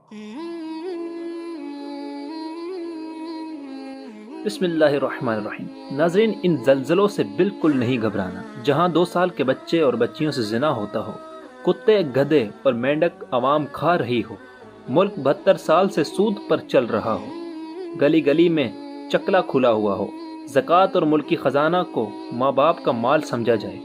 بسم اللہ الرحمن الرحیم۔ ناظرین، ان زلزلوں سے بالکل نہیں گھبرانا۔ جہاں 2 سال کے بچے اور بچیوں سے زنا ہوتا ہو، کتے، گدھے اور مینڈک عوام کھا رہی ہو، ملک 72 سال سے سود پر چل رہا ہو، گلی گلی میں چکلا کھلا ہوا ہو، زکوٰۃ اور ملکی خزانہ کو ماں باپ کا مال سمجھا جائے،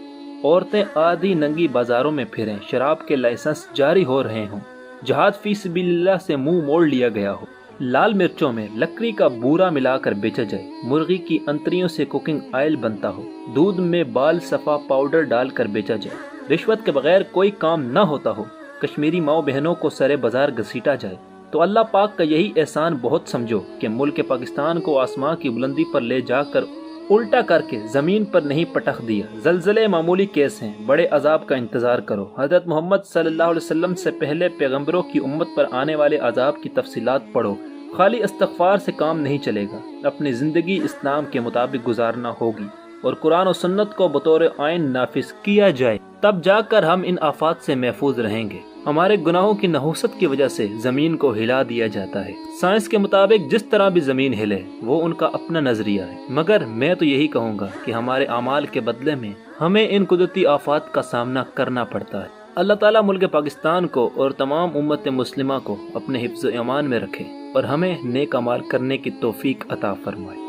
عورتیں آدھی ننگی بازاروں میں پھریں، شراب کے لائسنس جاری ہو رہے ہوں، جہاد فی سبیل اللہ سے منہ موڑ لیا گیا ہو، لال مرچوں میں لکڑی کا بورا ملا کر بیچا جائے، مرغی کی انتریوں سے کوکنگ آئل بنتا ہو، دودھ میں بال صفا پاؤڈر ڈال کر بیچا جائے، رشوت کے بغیر کوئی کام نہ ہوتا ہو، کشمیری ماؤں بہنوں کو سرے بازار گھسیٹا جائے، تو اللہ پاک کا یہی احسان بہت سمجھو کہ ملک پاکستان کو آسمان کی بلندی پر لے جا کر الٹا کر کے زمین پر نہیں پٹخ دیا۔ زلزلے معمولی کیس ہیں، بڑے عذاب کا انتظار کرو۔ حضرت محمد صلی اللہ علیہ وسلم سے پہلے پیغمبروں کی امت پر آنے والے عذاب کی تفصیلات پڑھو۔ خالی استغفار سے کام نہیں چلے گا، اپنی زندگی اسلام کے مطابق گزارنا ہوگی اور قرآن و سنت کو بطور آئین نافذ کیا جائے، تب جا کر ہم ان آفات سے محفوظ رہیں گے۔ ہمارے گناہوں کی نحوست کی وجہ سے زمین کو ہلا دیا جاتا ہے۔ سائنس کے مطابق جس طرح بھی زمین ہلے وہ ان کا اپنا نظریہ ہے، مگر میں تو یہی کہوں گا کہ ہمارے اعمال کے بدلے میں ہمیں ان قدرتی آفات کا سامنا کرنا پڑتا ہے۔ اللہ تعالیٰ ملک پاکستان کو اور تمام امت مسلمہ کو اپنے حفظ و امان میں رکھے اور ہمیں نیک اعمال کرنے کی توفیق عطا فرمائے۔